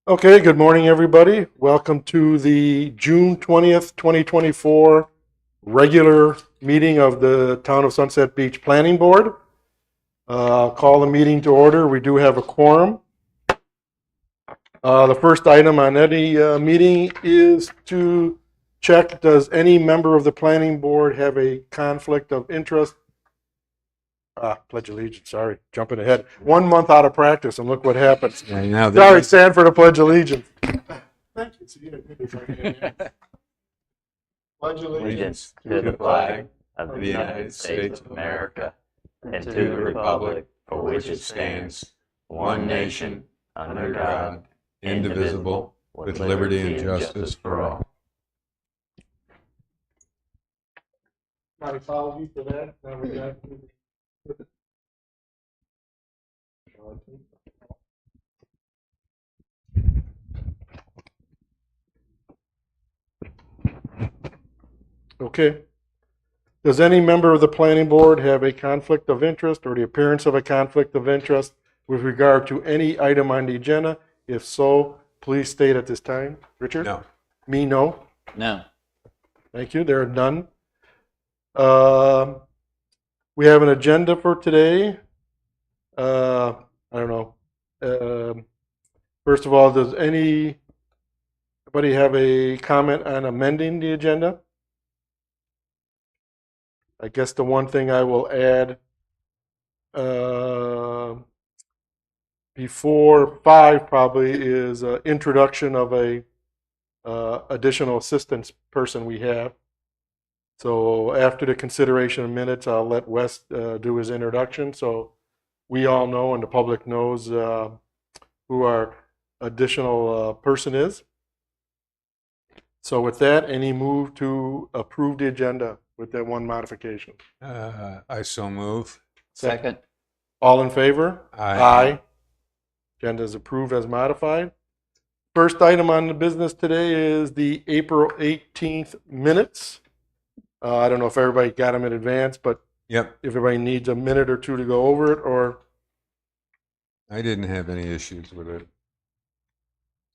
Okay, good morning, everybody. Welcome to the June 20th, 2024 regular meeting of the Town of Sunset Beach Planning Board. Call the meeting to order. We do have a quorum. The first item on any meeting is to check, does any member of the planning board have a conflict of interest? Pledge allegiance, sorry, jumping ahead. 1 month out of practice, and look what happens. Yeah, Sorry, stand for the Pledge allegiance. Thank you. So you did it right. Pledge allegiance to the flag of the United States of America and to the republic for which it stands, one nation, under God, indivisible, with liberty and justice for all. My apologies for that. Now we got Okay. Does any member of the planning board have a conflict of interest or the appearance of a conflict of interest with regard to any item on the agenda? If so, please state at this time. Richard? No. Me, no. No. Thank you. There are none. We have an agenda for today. I don't know. First of all, does anybody have a comment on amending the agenda? I guess the one thing I will add before 5 probably is introduction of a additional assistance person we have. So after the consideration of minutes, I'll let Wes do his introduction so we all know and the public knows who our additional person is. So with that, any move to approve the agenda with that one modification? I so move. Second. All in favor? Aye. Agenda is approved as modified. First item on the business today is the April 18th minutes. I don't know if everybody got them in advance, but Yep. if everybody needs a minute or two to go over it, or I didn't have any issues with it.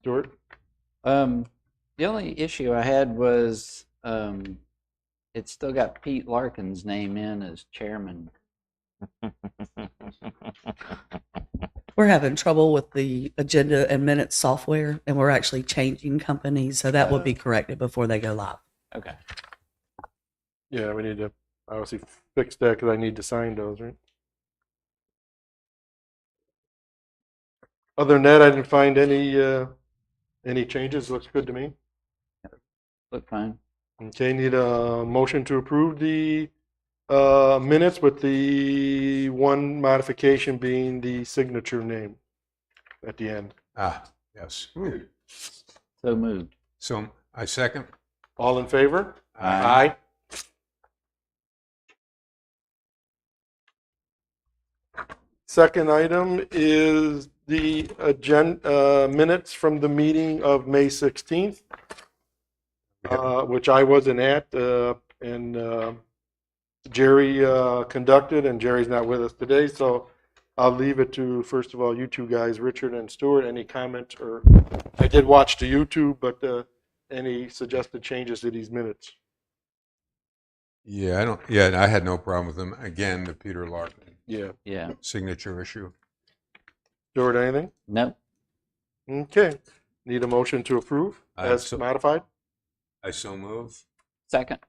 Stuart? The only issue I had was it's still got Pete Larkin's name in as chairman. We're having trouble with the agenda and minutes software, and we're actually changing companies, so that will be corrected before they go live. Okay. Yeah, we need to obviously fix that because I need to sign those, right? Other than that, I didn't find any changes. Looks good to me. Look fine. Okay, need a motion to approve the minutes with the one modification being the signature name at the end. Yes. So moved. So I second. All in favor? Aye. Second item is the agenda minutes from the meeting of May 16th, which I wasn't at, and Jerry conducted, and Jerry's not with us today, so I'll leave it to, first of all, you two guys, Richard and Stuart, any comments, or I did watch the YouTube, but any suggested changes to these minutes? Yeah, I had no problem with them. Again, the Peter Larkin Yeah. signature issue. Stuart, anything? No. Okay. Need a motion to approve as modified? I so move. Second.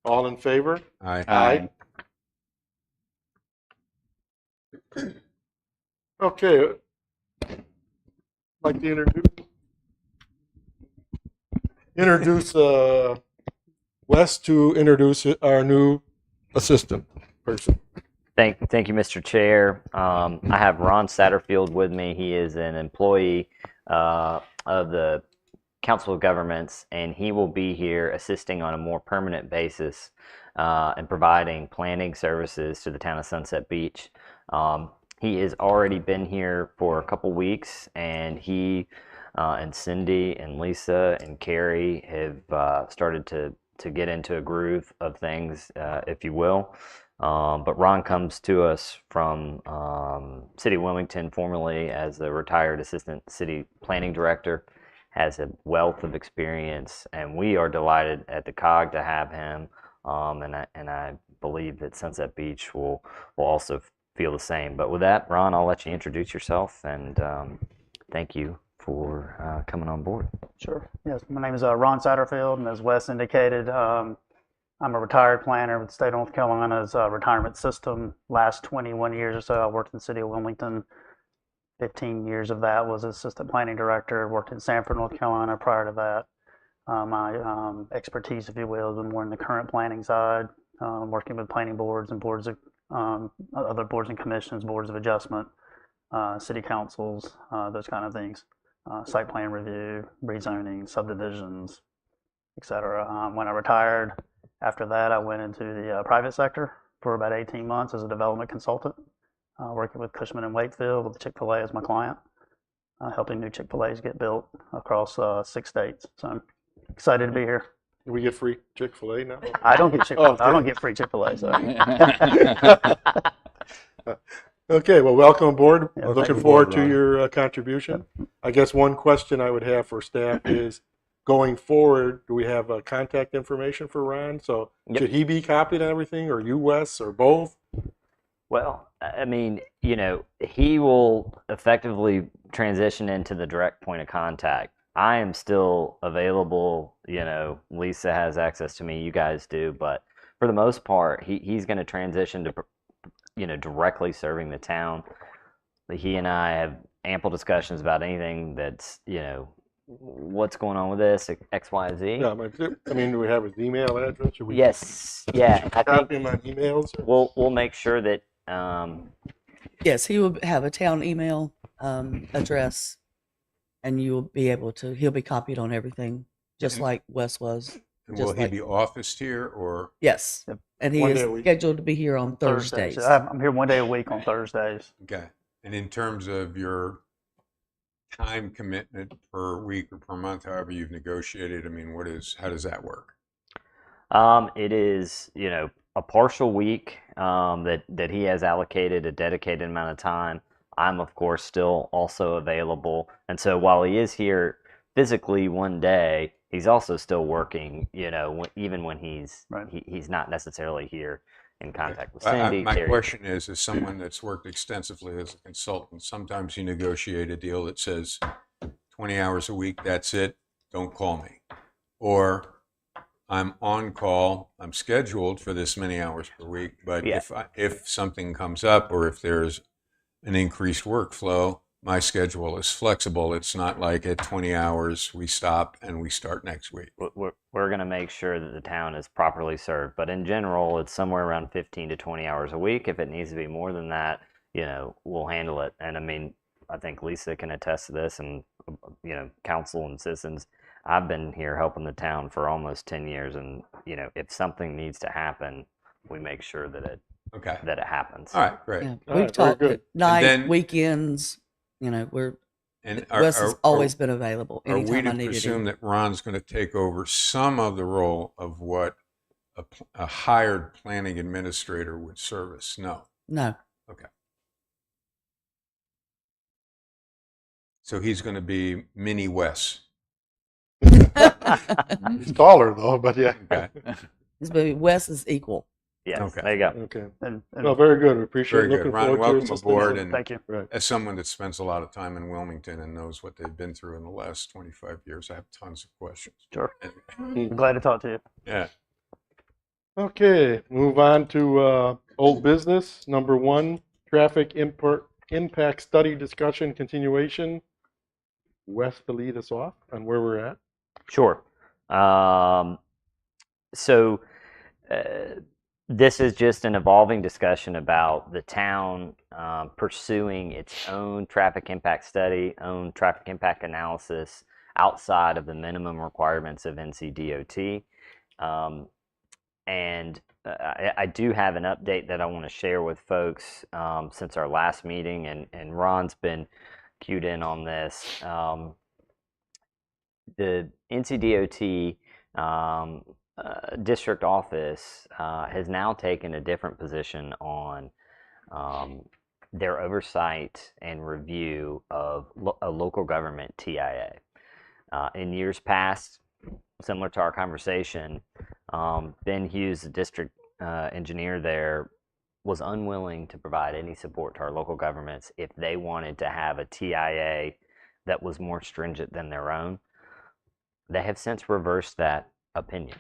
All in favor? Aye. Aye. Okay. I'd like to introduce Wes to introduce our new assistant person. Thank you, Mr. Chair. I have Ron Satterfield with me. He is an employee of the Council of Governments, and he will be here assisting on a more permanent basis and providing planning services to the town of Sunset Beach. He has already been here for a couple weeks, and he and Cindy and Lisa and Carrie have started to get into a groove of things, if you will. But Ron comes to us from City of Wilmington, formerly as the retired Assistant City Planning Director, has a wealth of experience, and we are delighted at the COG to have him. And I believe that Sunset Beach will also feel the same. But with that, Ron, I'll let you introduce yourself, and thank you for coming on board. Sure. Yes, my name is Ron Satterfield, and as Wes indicated, I'm a retired planner with the state of North Carolina's retirement system. Last 21 years or so, I worked in the city of Wilmington. 15 years of that was assistant planning director. Worked in Sanford, North Carolina prior to that. My expertise, if you will, has been more in the current planning side, working with planning boards and boards of other boards and commissions, boards of adjustment, city councils, those kind of things. Site plan review, rezoning, subdivisions, etc. When I retired, after that, I went into the private sector for about 18 months as a development consultant, working with Cushman and Wakefield with Chick-fil-A as my client, helping new Chick-fil-A's get built across 6 states. So I'm excited to be here. Do we get free Chick-fil-A now? I don't get Chick-fil-A. Oh, I don't get free Chick-fil-A. So. Okay, well, welcome aboard. Yeah, Looking thank you. forward to your contribution. I guess one question I would have for staff is, going forward, do we have contact information for Ron? So Yep. should he be copied on everything, or you, Wes, or both? Well, I mean, he will effectively transition into the direct point of contact. I am still available. Lisa has access to me. You guys do, but for the most part, he's going to transition to, directly serving the town. He and I have ample discussions about anything that's, what's going on with this, X, Y, Z. Yeah, I mean, do we have his email address? Should we Yes, yeah. I copy think him on emails? Or? we'll make sure that. Yes, he will have a town email address, and you will be able to. He'll be copied on everything, just like Wes was. And Just will he like- be officed here or? Yes, Yep. and he One is day a week. scheduled to be here on Thursdays. I'm here one day a week on Thursdays. Okay. And in terms of your time commitment per week or per month, however you've negotiated, I mean, how does that work? It is, a partial week that he has allocated a dedicated amount of time. I'm, of course, still also available. And so while he is here physically one day, he's also still working, even when he's Right. he's not necessarily here in contact with I- Cindy. My Terry. question is, as someone that's worked extensively as a consultant, sometimes you negotiate a deal that says 20 hours a week, that's it, don't call me. Or I'm on call, I'm scheduled for this many hours per week, but Yeah. if something comes up or if there's an increased workflow, my schedule is flexible. It's not like at 20 hours we stop and we start next week. We're going to make sure that the town is properly served. But in general, it's somewhere around 15 to 20 hours a week. If it needs to be more than that, we'll handle it. And I mean, I think Lisa can attest to this, and, council and citizens. I've been here helping the town for almost 10 years. And, if something needs to happen, we make sure that it Okay. happens. All right, great. Yeah, All we've right, very talked good. at night, then- weekends. Wes And has always been available Are we anytime I to needed presume him. that Ron's going to take over some of the role of what a hired planning administrator would service? No. No, So he's going to be mini Wes. He's taller though, but yeah. Okay. Wes is equal. Yes, Okay. there you go. Okay. And Well, very good. We appreciate Very it. good. Looking Ron, forward to welcome assistance. aboard. And thank you. Right. as someone that spends a lot of time in Wilmington and knows what they've been through in the last 25 years, I have tons of questions. Sure. Anyway, I'm glad to talk to you. yeah. Okay, move on to old business. Number 1, traffic impact study discussion continuation. Wes to lead us off on where we're at. Sure. So this is just an evolving discussion about the town pursuing its own traffic impact study, own traffic impact analysis outside of the minimum requirements of NCDOT. And I do have an update that I want to share with folks since our last meeting, and Ron's been cued in on this. The NCDOT district office has now taken a different position on their oversight and review of a local government TIA. In years past, similar to our conversation, Ben Hughes, the district engineer there, was unwilling to provide any support to our local governments if they wanted to have a TIA that was more stringent than their own. They have since reversed that opinion.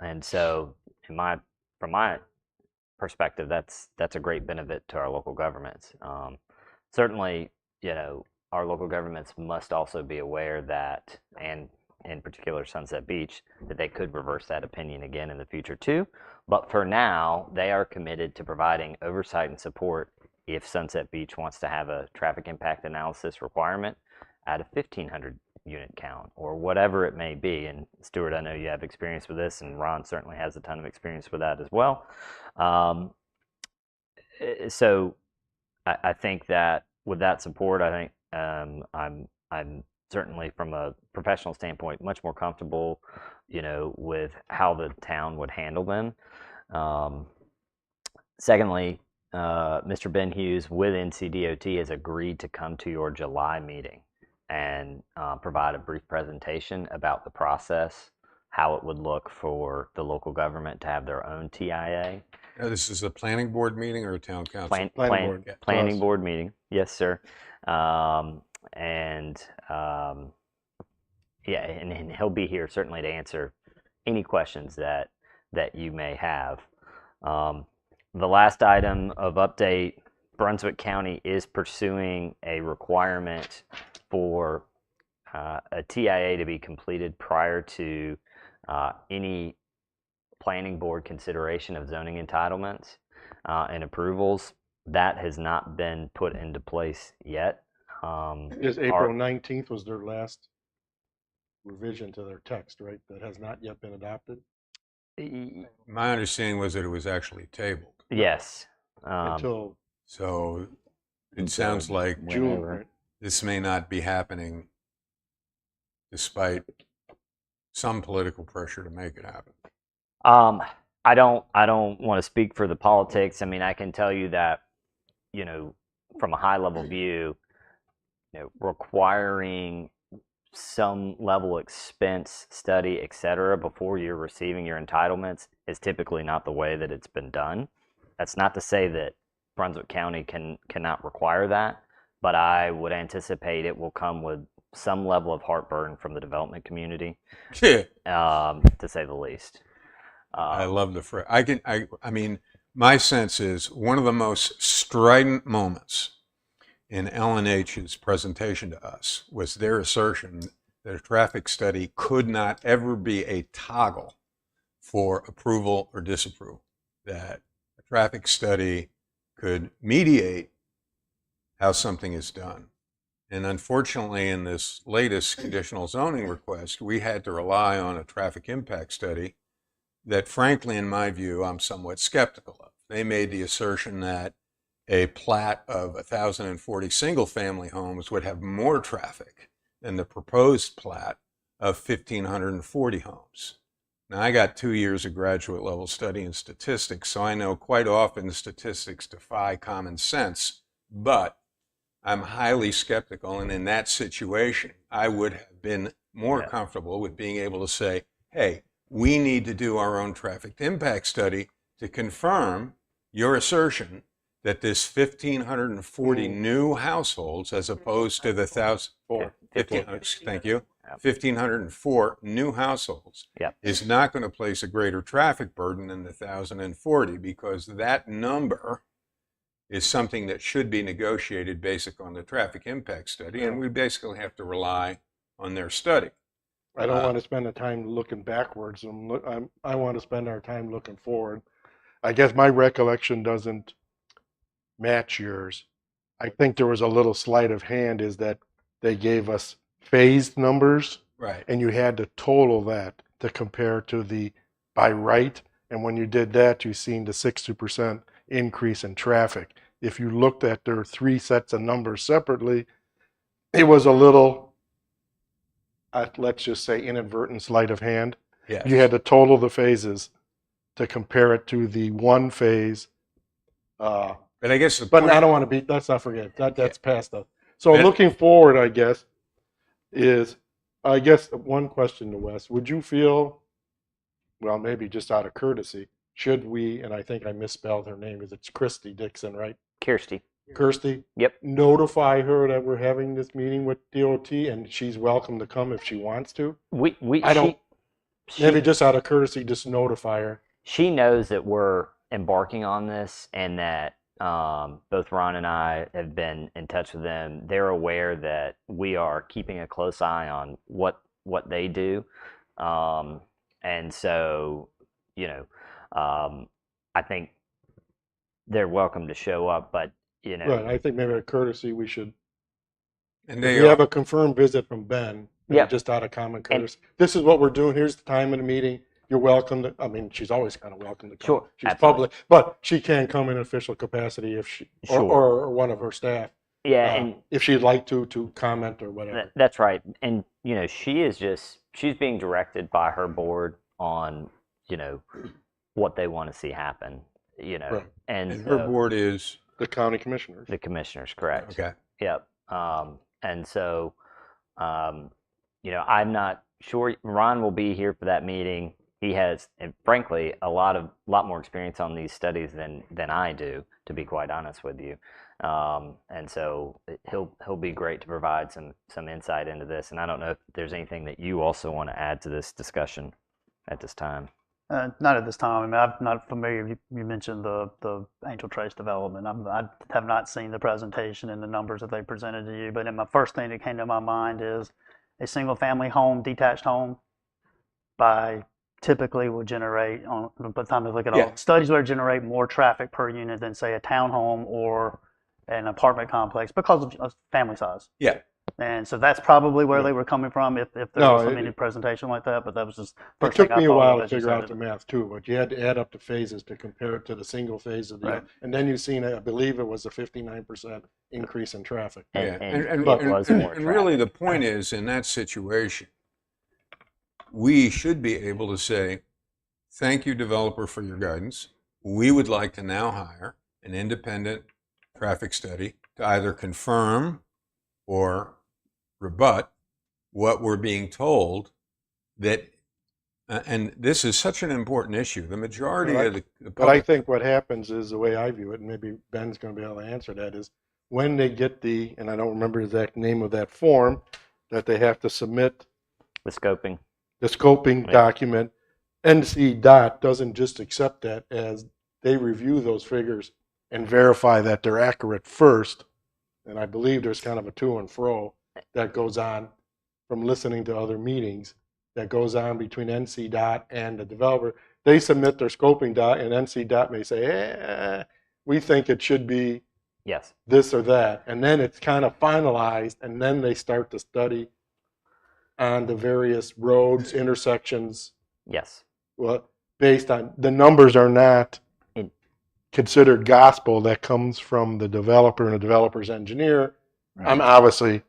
And so, from my perspective, that's a great benefit to our local governments. Certainly, our local governments must also be aware that, and in particular Sunset Beach, that they could reverse that opinion again in the future too. But for now, they are committed to providing oversight and support if Sunset Beach wants to have a traffic impact analysis requirement at a 1,500 unit count or whatever it may be. And Stuart, I know you have experience with this, and Ron certainly has a ton of experience with that as well. So I think that with that support, I think I'm certainly from a professional standpoint much more comfortable, with how the town would handle them. Secondly, Mr. Ben Hughes with NCDOT has agreed to come to your July meeting and provide a brief presentation about the process, how it would look for the local government to have their own TIA. Now, this is a planning board meeting or a town council? Planning board meeting. Yes, sir. Yeah, and he'll be here certainly to answer any questions that you may have. The last item of update, Brunswick County is pursuing a requirement for a TIA to be completed prior to any planning board consideration of zoning entitlements and approvals. That has not been put into place yet. Is April 19th was their last revision to their text, right? That has not yet been adopted? My understanding was that it was actually tabled. Yes. Until So it sounds like June, right? this may not be happening despite some political pressure to make it happen. I don't want to speak for the politics. I mean, I can tell you that, from a high level view, requiring some level expense study, et cetera, before you're receiving your entitlements is typically not the way that it's been done. That's not to say that Brunswick County cannot require that, but I would anticipate it will come with some level of heartburn from the development community, to say the least. I love the I mean, my sense is one of the most strident moments in L&H's presentation to us was their assertion that a traffic study could not ever be a toggle for approval or disapproval, that a traffic study could mediate how something is done. And unfortunately, in this latest conditional zoning request, we had to rely on a traffic impact study that, frankly, in my view, I'm somewhat skeptical of. They made the assertion that a plat of 1,040 single-family homes would have more traffic than the proposed plat of 1,540 homes. Now, I got 2 years of graduate level study in statistics, so I know quite often statistics defy common sense, but I'm highly skeptical, and in that situation, I would have been more comfortable with being able to say, hey, we need to do our own traffic impact study to confirm your assertion that this 1,540 new households, as opposed to the 1,504 new households, is not going to place a greater traffic burden than the 1,040, because that number is something that should be negotiated based on the traffic impact study, and we basically have to rely on their study. I don't want to spend the time looking backwards. I want to spend our time looking forward. I guess my recollection doesn't match yours. I think there was a little sleight of hand, is that they gave us phased numbers, Right. and you had to total that to compare to the by right. And when you did that, you seen the 60% increase in traffic. If you looked at their three sets of numbers separately, it was a little, let's just say, inadvertent sleight of hand. Yes. You had to total the phases to compare it to the one phase. But I guess the But point, I don't want to be, let's not forget, that's past us. So And- looking forward, I guess, one question to Wes, would you feel, well, maybe just out of courtesy, should we, and I think I misspelled her name, it's Christy Dixon, right? Kirsty. Kirsty? Yep. Notify her that we're having this meeting with DOT and she's welcome to come if she wants to? I don't- Maybe just out of courtesy, just notify her. She knows that we're embarking on this and that both Ron and I have been in touch with them. They're aware that we are keeping a close eye on what they do. And so, I think they're welcome to show up, but, Right, I think maybe out of courtesy, we should, and if they we are, have a confirmed visit from Ben, maybe Yep. just out of common courtesy. This is what we're doing, here's the time of the meeting, you're welcome to, I mean, she's always kind of welcome to come. Sure, She's absolutely. public, but she can come in official capacity if she, Sure. or one of her staff. yeah, and If she'd like to comment or whatever. that's right. And, she's being directed by her board on, what they want to see happen, Right. and and her so- board is, The county commissioners. the commissioners, correct. okay. Yep. And so, I'm not sure. Ron will be here for that meeting. He has, and frankly, a lot more experience on these studies than I do, to be quite honest with you. And so he'll be great to provide some insight into this. And I don't know if there's anything that you also want to add to this discussion at this time. Not at this time. I mean, I'm not familiar. You mentioned the Angel Trace development. I have not seen the presentation and the numbers that they presented to you. But then my first thing that came to my mind is a single-family home, detached home, typically will generate, by the time they look at all Yeah. studies, will generate more traffic per unit than, say, a townhome or an apartment complex because of family size. Yeah. And so that's probably where Yeah. they were coming from if there No, was some it- any presentation like that. But that was just It first took thing I me a thought while of to as you figure said out the it. math too, but you had to add up the phases to compare it to the single phase of the, Right. and then you've seen, I believe it was a 59% increase in traffic. And, Yeah. and but- it was and- more and really traffic. the point is, in that situation, we should be able to say, thank you, developer, for your guidance. We would like to now hire an independent traffic study to either confirm or rebut what we're being told that, and this is such an important issue. The majority Right. of the But I public, think what happens is, the way I view it, and maybe Ben's going to be able to answer that, is when they get and I don't remember the exact name of that form, that they have to submit The scoping. the scoping Right. document, NC DOT doesn't just accept that as they review those figures and verify that they're accurate first. And I believe there's kind of a to and fro that goes on from listening to other meetings that goes on between NC DOT and the developer. They submit their scoping dot and NC DOT may say, we think it should be Yes. this or that. And then it's kind of finalized and then they start to study on the various roads, intersections, Yes. well, based on, the numbers are not In- considered gospel that comes from the developer and the developer's engineer. I'm obviously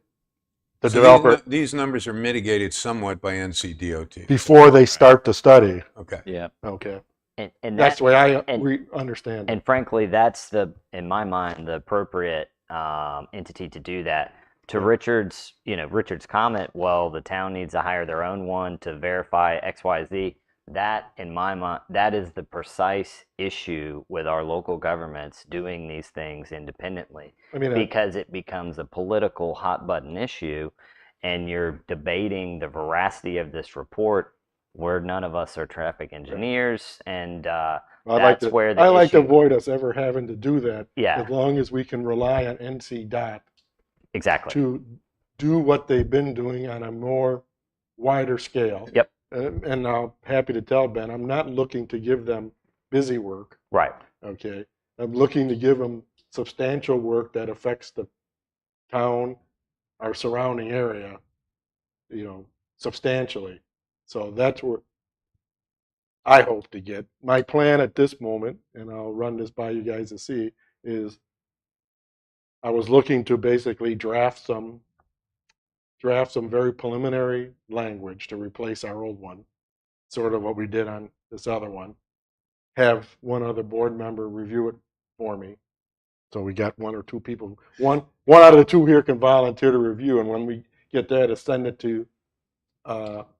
the so developer these numbers are mitigated somewhat by NCDOT. before they start the study. Okay. Yeah. Okay. And That's that, the way I and- understand it. and frankly, that's in my mind, the appropriate entity to do that. To Richard's comment, well, the town needs to hire their own one to verify X, Y, Z. That, in my mind, that is the precise issue with our local governments doing these things independently, I mean, because it becomes a political hot button issue, and you're debating the veracity of this report, where none of us are traffic engineers, and I that's where the I like to issue- avoid us ever having to do that. Yeah. As long as we can rely on NC DOT exactly. to do what they've been doing on a more wider scale. Yep. And I'm happy to tell Ben, I'm not looking to give them busy work. Right. Okay. I'm looking to give them substantial work that affects the town, our surrounding area, substantially. So that's where I hope to get. My plan at this moment, and I'll run this by you guys to see, is I was looking to basically draft some very preliminary language to replace our old one. sort of what we did on this other one. Have one other board member review it for me. So we got one or two people. One out of the two here can volunteer to review, and when we get that, to send it to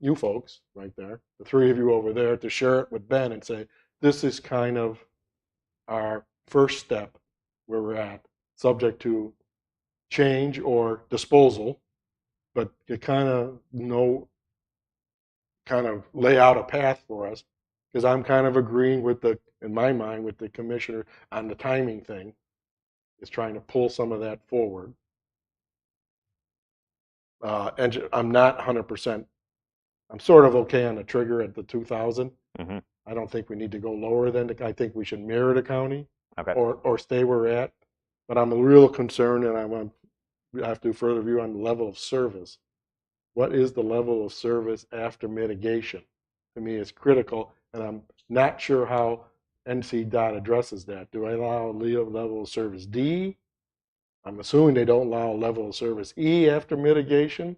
you folks right there, the three of you over there, to share it with Ben and say, this is kind of our first step where we're at, subject to change or disposal, but you kind of lay out a path for us, because I'm kind of agreeing with in my mind, with the commissioner on the timing thing, is trying to pull some of that forward. And I'm not 100%. I'm sort of okay on the trigger at the 2,000. Mm-hmm. I don't think we need to go lower than I think we should mirror the county, Okay. or stay where we're at. But I'm a real concerned, and I have to further view on the level of service. What is the level of service after mitigation? To me, is critical, and I'm not sure how NC DOT addresses that. Do I allow a level of service D? I'm assuming they don't allow a level of service E after mitigation,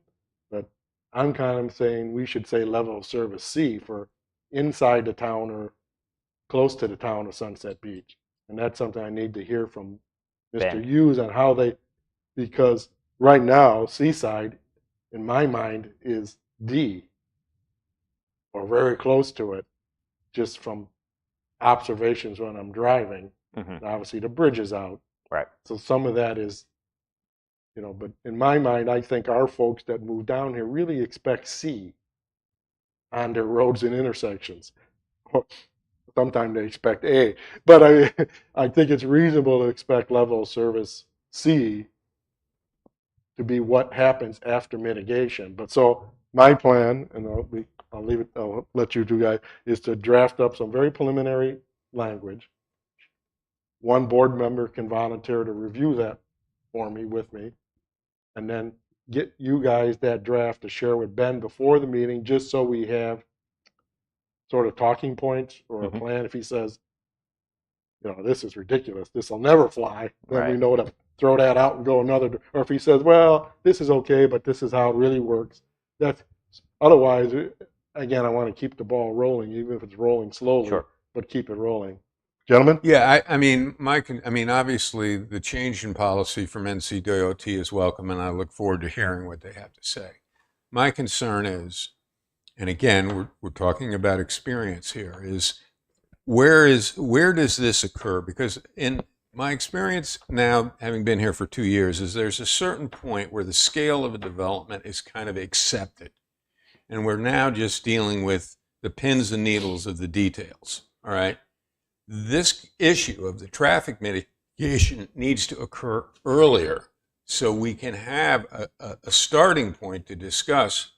but I'm kind of saying we should say level of service C for inside the town or close to the town of Sunset Beach. And that's something I need to hear from Mr. Ben. Hughes on how because right now, Seaside, in my mind, is D, or very close to it, just from observations when I'm driving. Mm-hmm. And obviously, the bridge is out. Right. So some of that is, but in my mind, I think our folks that move down here really expect C on their roads and intersections. Sometimes they expect A, but I think it's reasonable to expect level of service C to be what happens after mitigation. But so my plan, and I'll let you two guys, is to draft up some very preliminary language. One board member can volunteer to review that for me, with me, and then get you guys that draft to share with Ben before the meeting, just so we have sort of talking points or a plan. If he says, this is ridiculous, this will never fly, then we know to throw that out and go another. Or if he says, well, this is okay, but this is how it really works. Otherwise, again, I want to keep the ball rolling, even if it's rolling slowly, but keep it rolling. Gentlemen? Yeah, I mean, obviously the change in policy from NCDOT is welcome, and I look forward to hearing what they have to say. My concern is, and again, we're talking about experience here, is where does this occur? Because in my experience now, having been here for 2 years, is there's a certain point where the scale of a development is kind of accepted, and we're now just dealing with the pins and needles of the details, all right? This issue of the traffic mitigation needs to occur earlier, so we can have a starting point to discuss.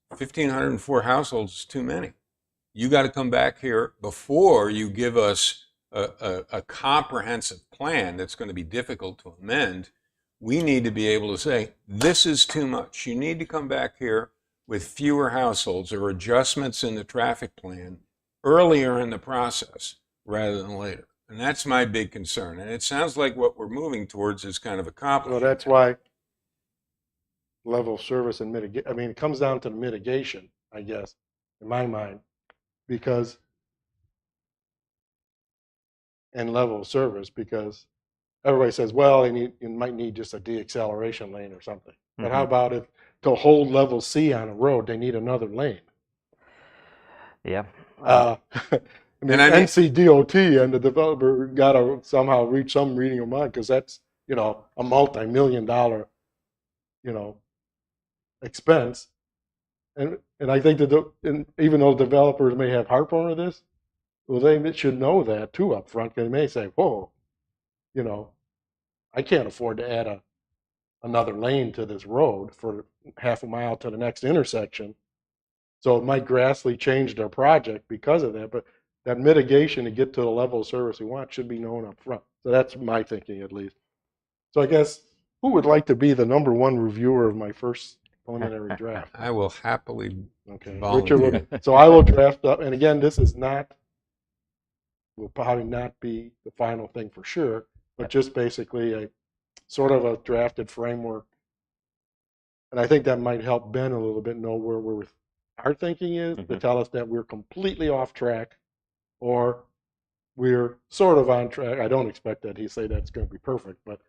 1,504 households is too many. You got to come back here before you give us a comprehensive plan that's going to be difficult to amend. We need to be able to say, this is too much. You need to come back here with fewer households or adjustments in the traffic plan earlier in the process rather than later. And that's my big concern. And it sounds like what we're moving towards is kind of accomplished. Well, that's why level of service and mitigation, it comes down to the mitigation, I guess, in my mind, because, and level of service, because everybody says, well, you might need just a de-acceleration lane or something. But how about if to hold level C on a road, they need another lane? Yeah. NCDOT and the developer got to somehow reach some reading of mine, because that's, a multi-million-dollar, expense. And I think that even though developers may have heartburn with this, well, they should know that too up front. They may say, whoa, I can't afford to add another lane to this road for half a mile to the next intersection. So it might drastically change their project because of that. But that mitigation to get to the level of service we want should be known up front. So that's my thinking, at least. So I guess, who would like to be the number one reviewer of my first preliminary draft? I will happily Richard volunteer. so I will draft up, and again, this will probably not be the final thing for sure, but just basically a sort of a drafted framework. And I think that might help Ben a little bit know where we're our thinking is to Mhm. tell us that we're completely off track or we're sort of on track. I don't expect that he say that's going to be perfect, but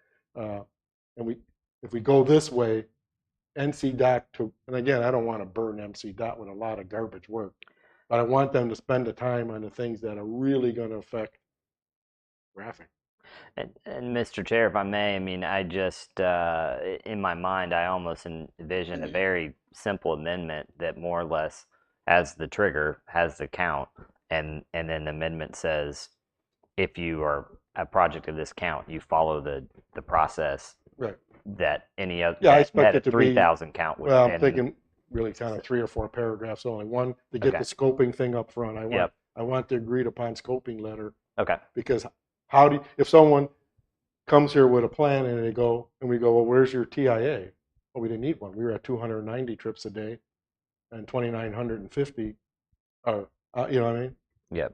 if we go this way, NC DOT and again, I don't want to burn NC DOT with a lot of garbage work, but I want them to spend the time on the things that are really going to affect traffic. And Mr. Chair, if I may, I mean, I just, in my mind, I almost envision a very simple amendment that more or less has the trigger, has the count, and then the amendment says, if you are a project of this count, you follow the process Right. that any other, Yeah, I that expect a it to be, 3,000 count would. well, I'm and- thinking really kind of 3 or 4 paragraphs only. One, to get Okay. the scoping thing up front. Yep. I want the agreed upon scoping letter, Okay, because if someone comes here with a plan and we go, well, where's your TIA? Well, we didn't need one. We were at 290 trips a day and 2,950, or, you know what I mean? yep.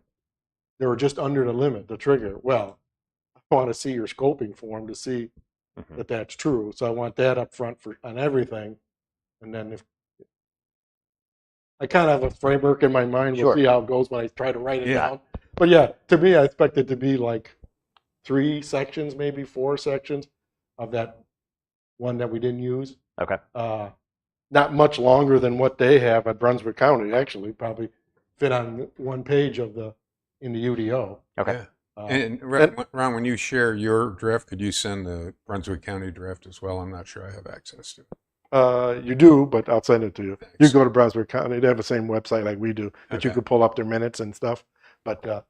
They were just under the limit, the trigger. Well, I want to see your scoping form to see Mhm. that that's true. So I want that up front on everything. And then if I kind of have a framework in my mind, we'll Sure. see how it goes when I try to write it Yeah. down. But yeah, to me, I expect it to be like 3 sections, maybe 4 sections of that one that we didn't use. Okay. Not much longer than what they have at Brunswick County, actually, probably fit on one page in the UDO. Okay. Yeah. Uh, And Ron, when you share your draft, could you send the Brunswick County draft as well? I'm not sure I have access to it. You do, but I'll send it to you. Thanks. You can go to Brunswick County. They have the same website like we do, that you Okay. could pull up their minutes and stuff. But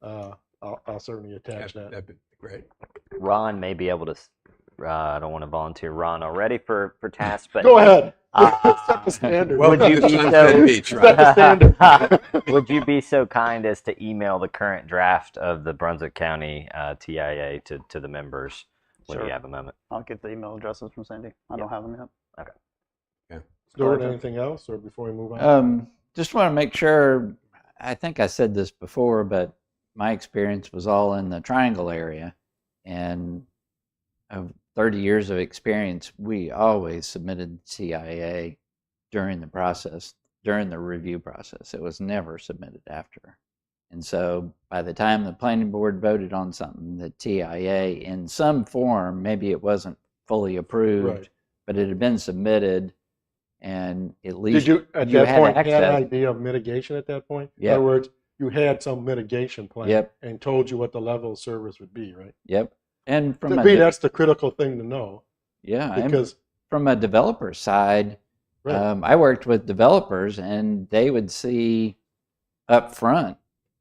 I'll certainly attach that. That'd be great. Ron may be able to. I don't want to volunteer Ron already for tasks, but Go ahead. Uh, Set the standard. Welcome Would you to be Sunset so- Beach, Set Ron. the standard. Would you be so kind as to email the current draft of the Brunswick County TIA to the members when Sure. you have a moment? I'll get the email addresses from Cindy. I don't have them yet. Stuart, anything else, or before we move on? Just want to make sure, I think I said this before, but my experience was all in the Triangle area. And of 30 years of experience, we always submitted CIA during the process, during the review process. It was never submitted after. And so by the time the planning board voted on something, the TIA in some form, maybe it wasn't fully approved, Right. but it had been submitted, and at least Did you, at you that had point, have an access. idea of mitigation at that point? In Yep. other words, you had some mitigation plan Yep. and told you what the level of service would be, right? Yep. And from To a me, that's the critical thing to know, yeah, and because from a developer side, right, I worked with developers, and they would see up front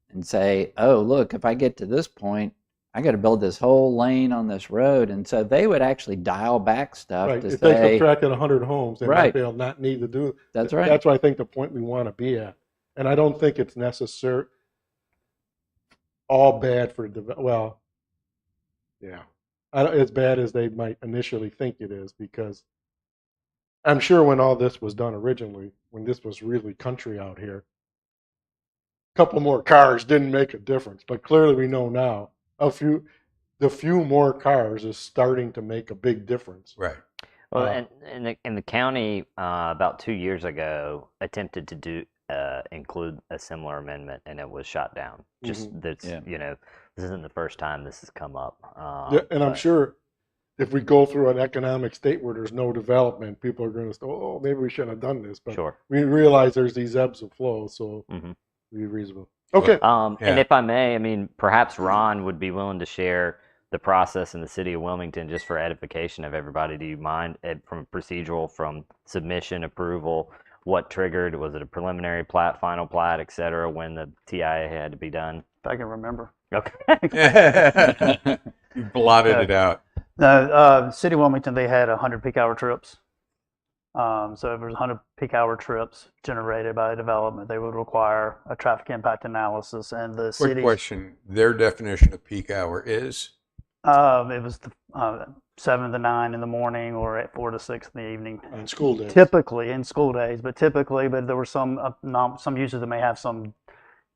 and say, "Oh, look, if I get to this point, I got to build this whole lane on this road," and so they would actually dial back stuff right, to if they say, subtracted 100 homes, then Right. they'll not need to do. "That's right." That's what I think the point we want to be at, and I don't think it's necessary. All bad for well, yeah, as bad as they might initially think it is, because I'm sure when all this was done originally, when this was really country out here, a couple more cars didn't make a difference. But clearly we know now the few more cars is starting to make a big difference. Right. Well, and the county about 2 years ago attempted to include a similar amendment, and it was shot down. Just that's Yeah. This isn't the first time this has come up. Yeah, and I'm but- sure if we go through an economic state where there's no development, people are going to say, "Oh, maybe we shouldn't have done this." But Sure. we realize there's these ebbs and flows, so Mhm. be reasonable. Okay. And Yeah. if I may, I mean, perhaps Ron would be willing to share the process in the city of Wilmington just for edification of everybody. Do you mind, from procedural, from submission, approval, what triggered? Was it a preliminary plat, final plat, et cetera, when the TIA had to be done? If I can remember. Okay. You blotted it out. No, City of Wilmington, they had 100 peak hour trips. So if there's 100 peak hour trips generated by a development, they would require a traffic impact analysis. And the Quick city, question. Their definition of peak hour is? it was 7 to 9 in the morning or at 4 to 6 in the evening. On school days. Typically in school days, but there were some some users that may have some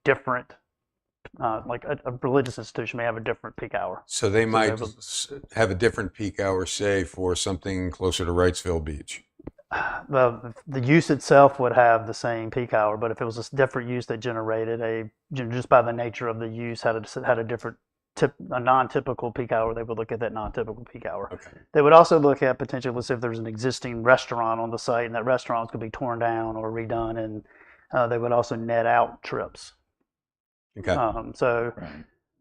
different, like a religious institution may have a different peak hour. So they might they have a different peak hour, say, for something closer to Wrightsville Beach. the use itself would have the same peak hour, but if it was a different use that generated just by the nature of the use had a different a non-typical peak hour, they would look at that non-typical peak hour. Okay. They would also look at potentially, let's say if there's an existing restaurant on the site and that restaurant could be torn down or redone, and they would also net out trips. Okay.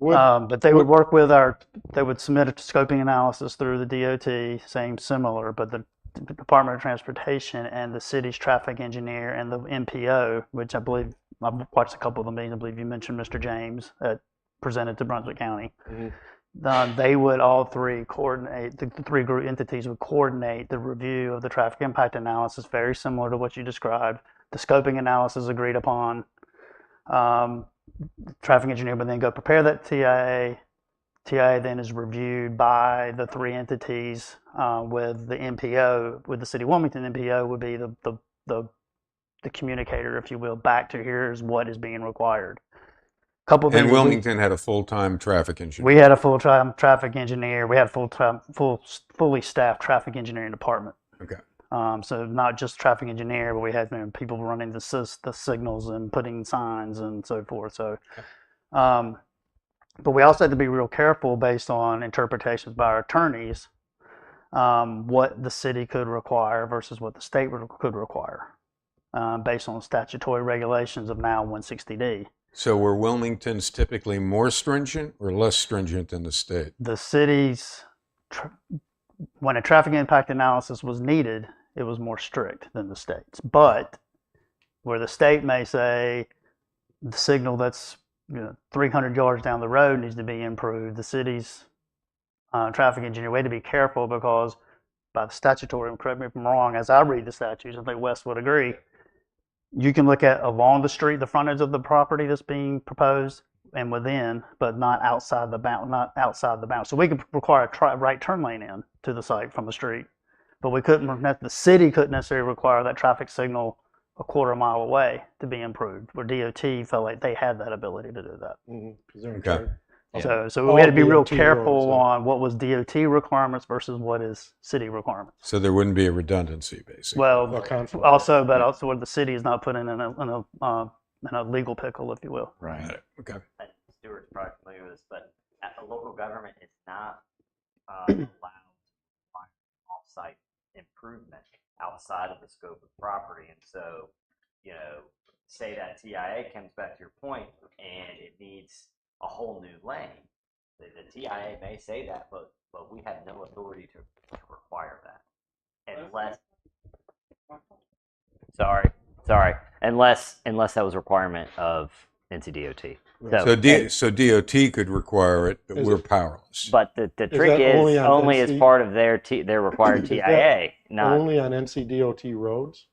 But they would work with they would submit a scoping analysis through the DOT, similar, but the Department of Transportation and the city's traffic engineer and the MPO, which I believe I've watched a couple of the meetings. I believe you mentioned Mr. James that presented to Brunswick County. They would all three coordinate, the three group entities would coordinate the review of the traffic impact analysis, very similar to what you described. The scoping analysis agreed upon. Traffic engineer would then go prepare that TIA. TIA then is reviewed by the three entities with the MPO, with the City of Wilmington. MPO would be the communicator, if you will, back to here's what is being required. And Wilmington had a full-time traffic engineer. We had a full-time traffic engineer. We had a fully staffed traffic engineering department. Okay. So not just traffic engineer, but we had people running the signals and putting signs and so forth. So, but we also had to be real careful based on interpretations by our attorneys, what the city could require versus what the state could require, based on statutory regulations of now 160D. So were Wilmington's typically more stringent or less stringent than the state? The city's, when a traffic impact analysis was needed, it was more strict than the state's. But where the state may say the signal that's 300 yards down the road needs to be improved, the city's traffic engineer, we had to be careful because by the statutory, and correct me if I'm wrong, as I read the statutes, I think Wes would agree, you can look at along the street, the frontage of the property that's being proposed and within, but not outside the bound, So we could require a right turn lane in to the site from the street, but we couldn't. The city couldn't necessarily require that traffic signal a quarter mile away to be improved. Where DOT felt like they had that ability to do that. Okay. So we had to be real DOT careful roads, on what was DOT requirements versus what is city requirements. So there wouldn't be a redundancy, basically. Well, A conflict. also where the city is not put in a legal pickle, if you will. Right. Got it. Okay. Stuart's probably familiar with this, but a local government is not allowed to off-site improvement outside of the scope of property. And so, say that TIA comes back to your point and it needs a whole new lane. The TIA may say that, but we have no authority to require that. Unless that was a requirement of NCDOT. So DOT could require it, but we're powerless. But the trick that only is on only as NC? part of their required Is that TIA, not Only on NCDOT roads?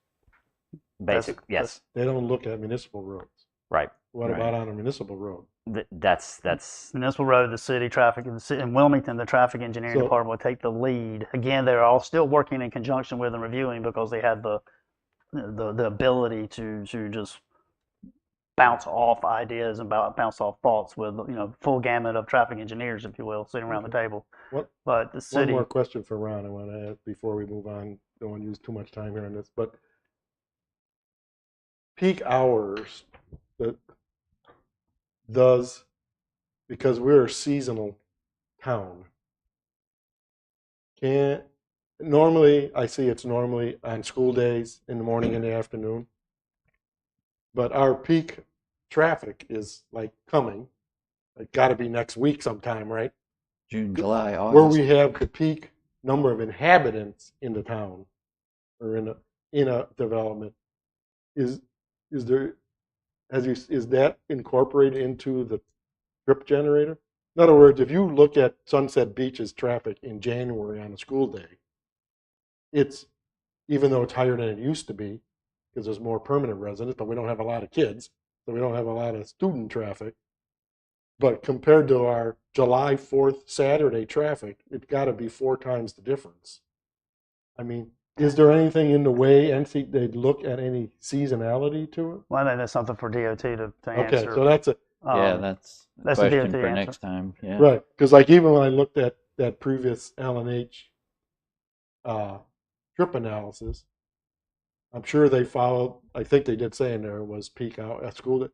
basic. Yes, They don't look at municipal roads. right. What Right. about on a municipal road? That's Municipal road, the city traffic, in Wilmington, the traffic engineering So- department would take the lead. Again, they're all still working in conjunction with and reviewing because they had the ability to just bounce off ideas and bounce off thoughts with full gamut of traffic engineers, if you will, sitting around the table. What- But the One city, more question for Ron I want to ask before we move on. Don't want to use too much time here on this, but peak hours that does, because we're a seasonal town, normally I see it's normally on school days in the morning and the afternoon, but our peak traffic is like coming. It got to be next week sometime, right? June, July, Where August. we have the peak number of inhabitants in the town or in a development, is that incorporated into the trip generator? In other words, if you look at Sunset Beach's traffic in January on a school day, it's, even though it's higher than it used to be, because there's more permanent residents, but we don't have a lot of kids, so we don't have a lot of student traffic. But compared to our July 4th Saturday traffic, it's got to be 4 times the difference. I mean, is there anything in the way they'd look at any seasonality to it? well, I think that's something for DOT to answer. Okay, so that's a, Yeah, that's a that's a question DOT for answer. next time. Yeah. right, because like even when I looked at that previous L&H trip analysis, I'm sure they followed, I think they did say in there was peak hour at school,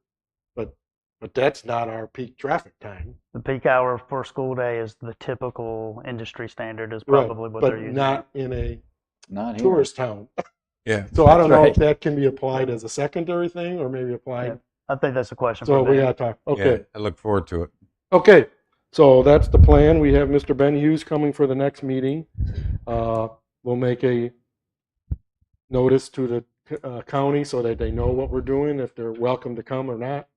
but that's not our peak traffic time. The peak hour for school day is the typical industry standard is Right, probably what but they're using. not in a Not here. tourist town. Yeah. So I don't know if right. that can be applied as a secondary thing or maybe applied. Yeah. I think that's a question So for we Ben. gotta talk. Okay. Yeah, I look forward to it. Okay. So that's the plan. We have Mr. Ben Hughes coming for the next meeting. We'll make a notice to the county so that they know what we're doing, if they're welcome to come or not.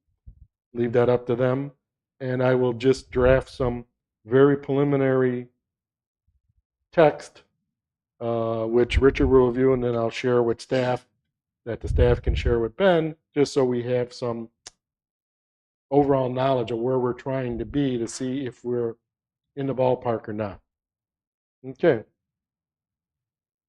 Leave that up to them. And I will just draft some very preliminary text, which Richard will review, and then I'll share with staff, that the staff can share with Ben, just so we have some overall knowledge of where we're trying to be to see if we're in the ballpark or not. Okay.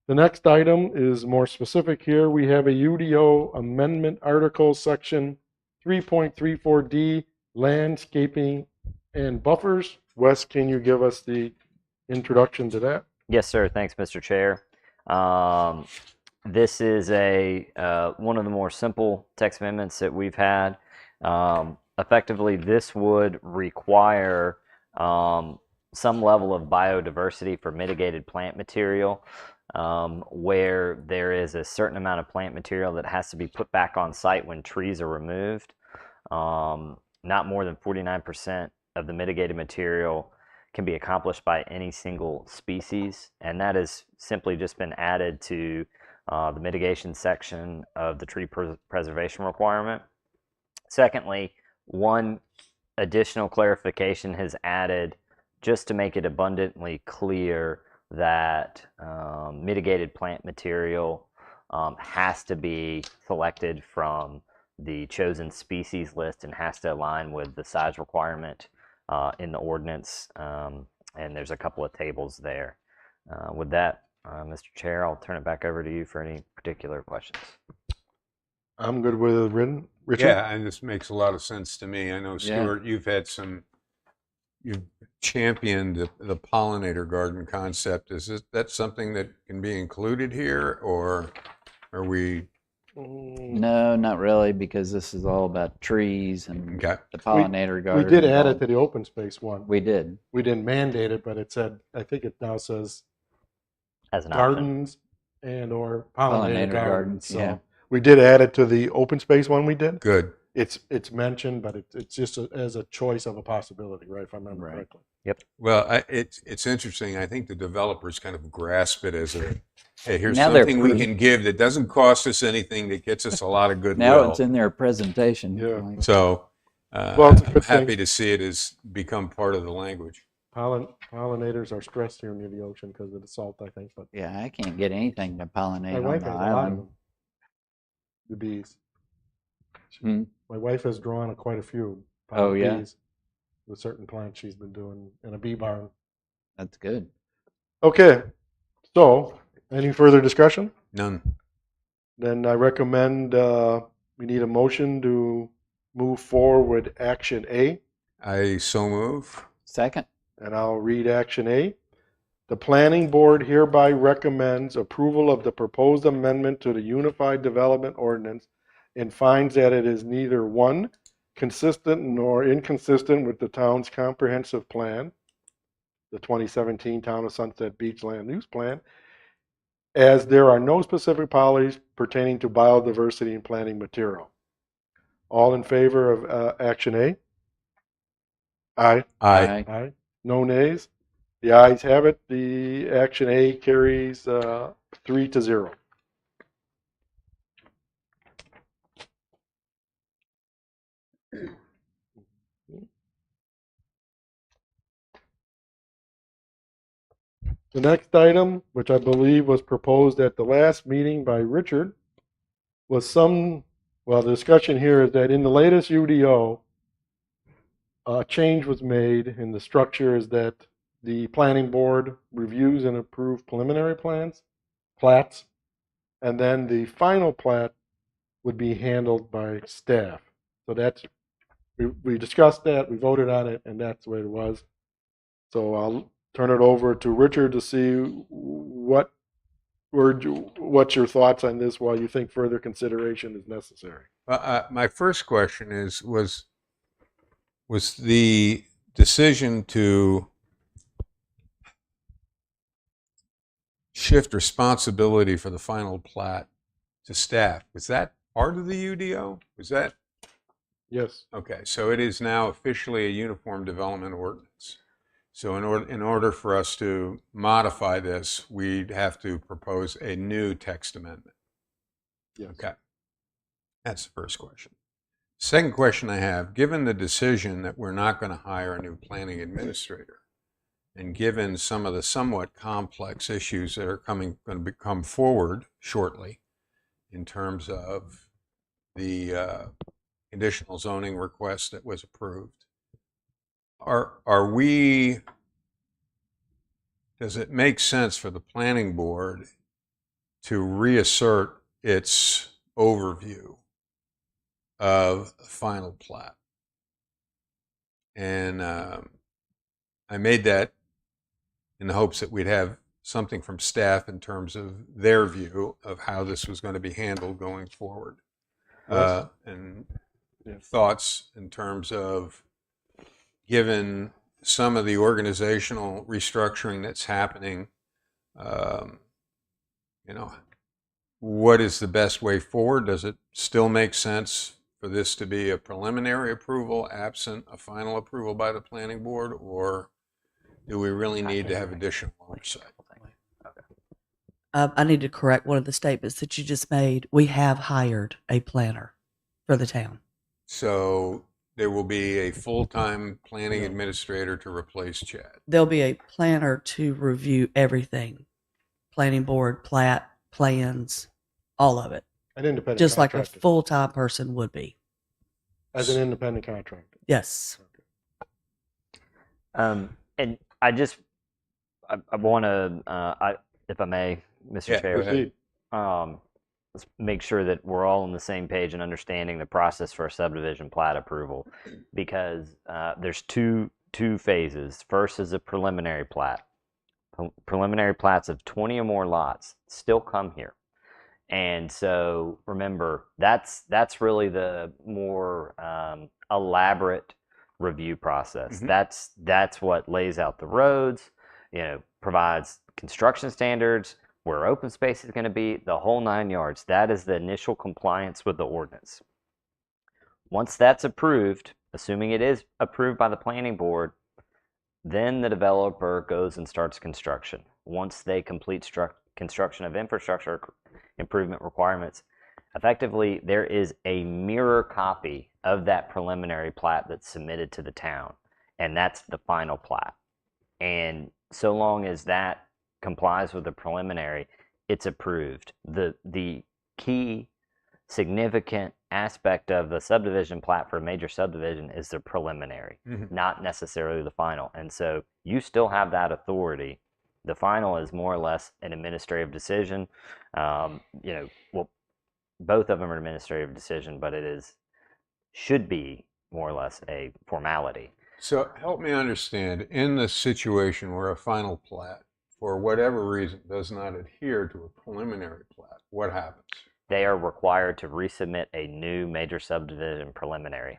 The next item is more specific here. We have a UDO amendment article, section 3.34D, landscaping and buffers. Wes, can you give us the introduction to that? Yes, sir. Thanks, Mr. Chair. This is one of the more simple text amendments that we've had. Effectively, this would require some level of biodiversity for mitigated plant material, where there is a certain amount of plant material that has to be put back on site when trees are removed. Not more than 49% of the mitigated material can be accomplished by any single species, and that has simply just been added to the mitigation section of the tree preservation requirement. Secondly, one additional clarification has added just to make it abundantly clear that mitigated plant material has to be selected from the chosen species list and has to align with the size requirement in the ordinance, and there's a couple of tables there. With that, Mr. Chair, I'll turn it back over to you for any particular questions. I'm good with it, Richard. Yeah, and this makes a lot of sense to me. I know, Stuart, you've championed the pollinator garden concept. Is that something that can be included here, or are we? No, not really, because this is all about trees and Okay. the pollinator garden. We did add it to the open space one. We did. We didn't mandate it, but it said, I think it now says As an option. gardens and or pollinator gardens. So yeah. we did add it to the open space one we did. Good. It's mentioned, but it's just as a choice of a possibility, right? If I remember correctly. Well, it's interesting. I think the developers kind of grasp it as hey, here's Now they're something we can give that doesn't cost us anything, that gets us a lot of goodwill. Now it's in their presentation. Yeah. Like, So Well, it's a I'm good happy thing. to see it has become part of the language. Pollinators are stressed here near the ocean because of the salt, I think. But yeah, I can't get anything to pollinate my on wife the has a lot of island. them. The bees. Hmm. My wife has drawn quite a few. Oh, yeah? Bees with certain plants she's been doing in a bee barn. That's good. Okay, so any further discussion? None. Then I recommend we need a motion to move forward with action A, I so move. Second. and I'll read action A. The planning board hereby recommends approval of the proposed amendment to the Unified Development Ordinance and finds that it is neither one, consistent nor inconsistent with the town's comprehensive plan, the 2017 Town of Sunset Beach Land Use Plan, as there are no specific policies pertaining to biodiversity and planting material. All in favor of action A? Aye. Aye. Aye. No nays? The ayes have it. The action A carries 3-0. The next item, which I believe was proposed at the last meeting by Richard, was the discussion here is that in the latest UDO, a change was made in the structure is that the planning board reviews and approves preliminary plats, and then the final plat would be handled by staff. So that's, we discussed that, we voted on it, and that's the way it was. So I'll turn it over to Richard to see what what's your thoughts on this while you think further consideration is necessary? My first question was the decision to shift responsibility for the final plat to staff. Was that part of the UDO? Was that? Yes. Okay, so it is now officially a uniform development ordinance. So in order for us to modify this, we'd have to propose a new text amendment. Yes. Okay. That's the first question. Second question I have, given the decision that we're not going to hire a new planning administrator, and given some of the somewhat complex issues that are going to come forward shortly in terms of the conditional zoning request that was approved, does it make sense for the planning board to reassert its overview of final plat? And I made that in the hopes that we'd have something from staff in terms of their view of how this was going to be handled going forward. And thoughts in terms of, given some of the organizational restructuring that's happening, what is the best way forward? Does it still make sense for this to be a preliminary approval absent a final approval by the planning board, or do we really need to have additional oversight? I need to correct one of the statements that you just made. We have hired a planner for the town. So there will be a full-time planning administrator to replace Chad. There'll be a planner to review everything. Planning board, plat, plans, all of it. An independent Just like a contractor. full-time person would be. As an independent contractor. Yes. And I want to, if I may, Mr. Yeah, Chair, go ahead. let's make sure that we're all on the same page and understanding the process for a subdivision plat approval, because there's two phases. First is a preliminary plat. Preliminary plats of 20 or more lots still come here. And so remember, that's really the more elaborate review process. That's what lays out the roads, provides construction standards, where open space is going to be, the whole 9 yards. That is the initial compliance with the ordinance. Once that's approved, assuming it is approved by the planning board, then the developer goes and starts construction. Once they complete construction of infrastructure improvement requirements, effectively there is a mirror copy of that preliminary plat that's submitted to the town, and that's the final plat. And so long as that complies with the preliminary, it's approved. The key significant aspect of the subdivision plat for a major subdivision is the preliminary, not necessarily the final. And so you still have that authority. The final is more or less an administrative decision. Well, both of them are administrative decision, but should be more or less a formality. So help me understand, in the situation where a final plat, for whatever reason, does not adhere to a preliminary plat, what happens? They are required to resubmit a new major subdivision preliminary.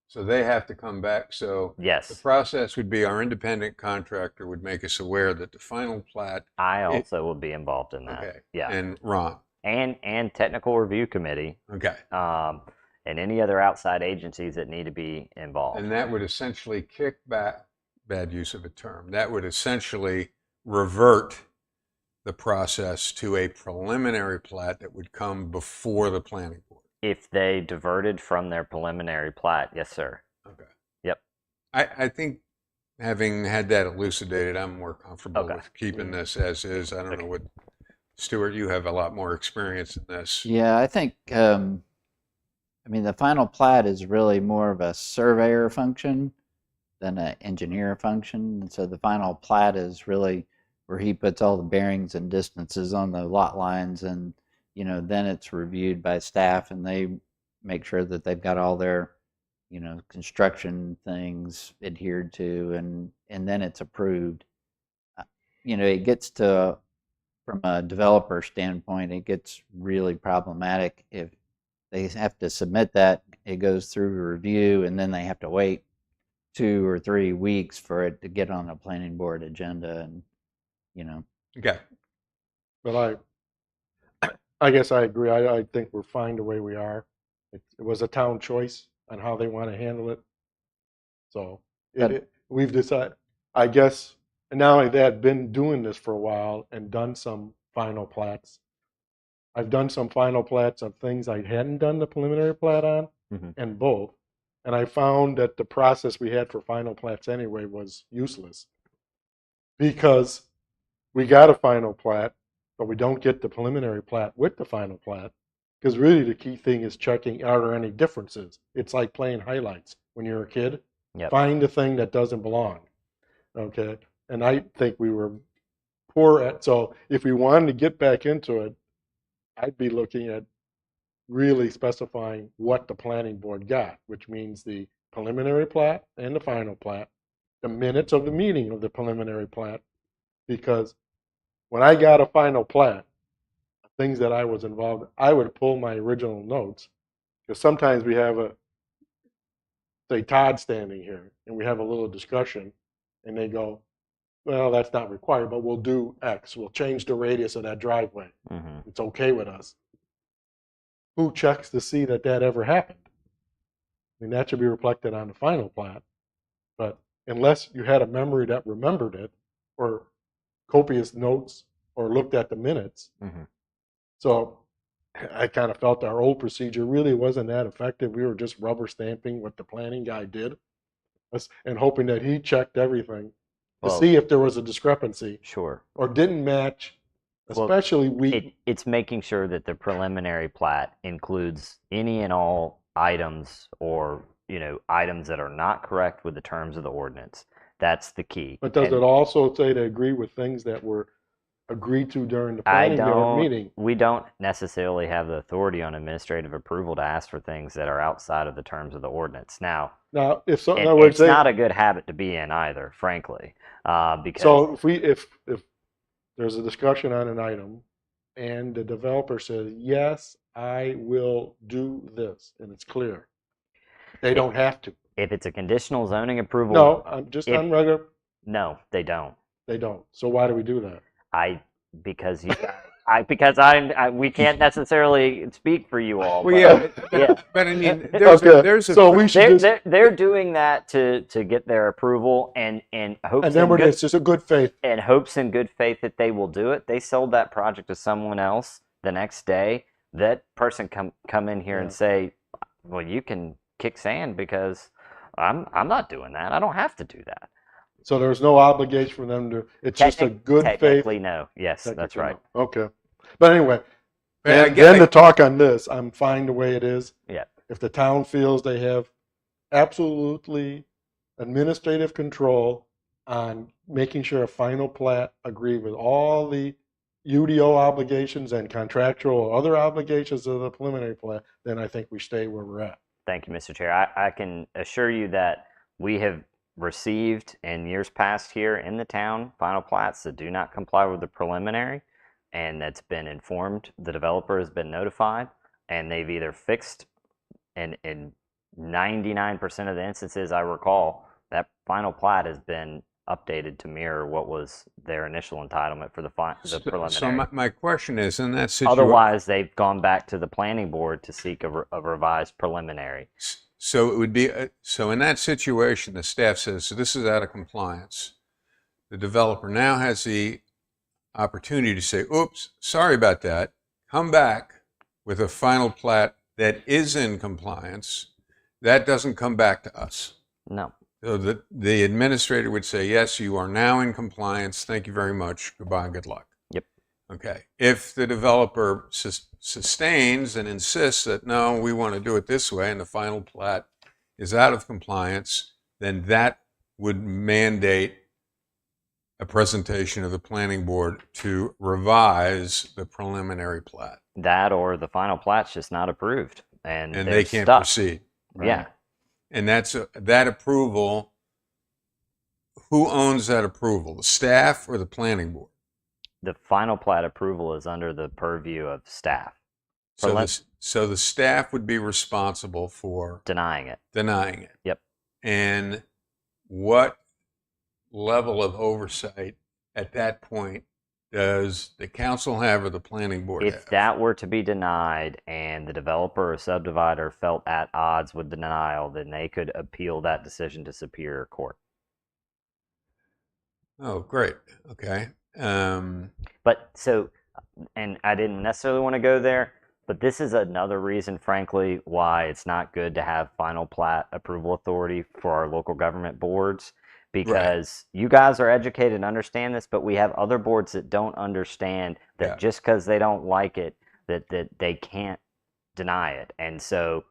So they have to come back. So yes, the process would be our independent contractor would make us aware that the final plat. I also will be involved in that. Okay. Yeah. And Ron. And technical review committee. Okay. And any other outside agencies that need to be involved. And that would essentially kick back, bad use of a term, that would essentially revert the process to a preliminary plat that would come before the planning board. If they diverted from their preliminary plat, yes, sir. Okay. Yep. I think having had that elucidated, I'm more comfortable with keeping this as is. I don't know what, Stuart, you have a lot more experience in this. Yeah, I think, the final plat is really more of a surveyor function than an engineer function. And so the final plat is really where he puts all the bearings and distances on the lot lines, and then it's reviewed by staff and they make sure that they've got all their construction things adhered to, and then it's approved. It gets to from a developer standpoint, it gets really problematic if they have to submit that. It goes through review, and then they have to wait 2 or 3 weeks for it to get on a planning board agenda, and Okay. But I guess I agree. I think we're fine the way we are. It was a town choice on how they want to handle it. So we've decided, I guess, and now they had been doing this for a while and done some final plats. I've done some final plats of things I hadn't done the preliminary plat on, and both. And I found that the process we had for final plats anyway was useless because we got a final plat, but we don't get the preliminary plat with the final plat. Because really the key thing is checking, are there any differences? It's like playing highlights when you're a kid. Yep. Find the thing that doesn't belong. Okay. And I think we were poor at, so if we wanted to get back into it, I'd be looking at really specifying what the planning board got, which means the preliminary plat and the final plat, the minutes of the meeting of the preliminary plat, because when I got a final plat, things that I was involved in, I would pull my original notes, because sometimes we have say Todd standing here, and we have a little discussion, and they go, well, that's not required, but we'll do X. We'll change the radius of that driveway. It's okay with us. Who checks to see that ever happened? I mean, that should be reflected on the final plat. But unless you had a memory that remembered it, or copious notes, or looked at the minutes. So I kind of felt our old procedure really wasn't that effective. We were just rubber stamping what the planning guy did and hoping that he checked everything to see if there was a discrepancy. Sure. Or didn't match, especially it's making sure that the preliminary plat includes any and all items or, items that are not correct with the terms of the ordinance. That's the key. But does it also say to agree with things that were agreed to during the planning board meeting? We don't necessarily have the authority on administrative approval to ask for things that are outside of the terms of the ordinance. Now, if so, it's not a good habit to be in either, frankly, because so if there's a discussion on an item and the developer says, yes, I will do this, and it's clear, they don't have to. If it's a conditional zoning approval, no, I'm just on regular. No, they don't. They don't. So why do we do that? Because we can't necessarily speak for you all. Well, but I mean, there's a so we should they're doing that to get their approval and hopes and then it's just a good faith and hopes in good faith that they will do it. They sold that project to someone else the next day. That person come in here and say, well, you can kick sand because I'm not doing that. I don't have to do that. So there's no obligation for them to. It's just a good faith. Technically, no. Yes, that's right. No. Okay, but anyway, and then to talk on this, I'm fine the way it is. Yeah. If the town feels they have absolutely administrative control on making sure a final plat agree with all the UDO obligations and contractual or other obligations of the preliminary plat, then I think we stay where we're at. Thank you, Mr. Chair. I can assure you that we have received in years past here in the town final plats that do not comply with the preliminary, and that's been informed. The developer has been notified, and they've either fixed, and in 99% of the instances I recall, that final plat has been updated to mirror what was their initial entitlement for the preliminary. So my question is, in that situation, otherwise they've gone back to the planning board to seek a revised preliminary. So it would be, so in that situation, the staff says, so this is out of compliance. The developer now has the opportunity to say, oops, sorry about that. Come back with a final plat that is in compliance. That doesn't come back to us. No. So the administrator would say, yes, you are now in compliance. Thank you very much. Goodbye and good luck. Yep. Okay. If the developer sustains and insists that, no, we want to do it this way, and the final plat is out of compliance, then that would mandate a presentation of the planning board to revise the preliminary plat. That or the final plat's just not approved. And they can't stuck. proceed. Right? Yeah. And that's that approval. Who owns that approval? The staff or the planning board? the final plat approval is under the purview of staff. So Prelim- the staff would be responsible for Denying it. denying it. Yep. And what level of oversight at that point does the council have or the planning board If have? that were to be denied and the developer or subdivider felt at odds with the denial, then they could appeal that decision to Superior Court. Oh, great. Okay. But so, and I didn't necessarily want to go there, but this is another reason, frankly, why it's not good to have final plat approval authority for our local government boards, because you guys are educated and understand this, but we have other boards that don't understand that Yeah. just because they don't like it, that they can't deny it. And so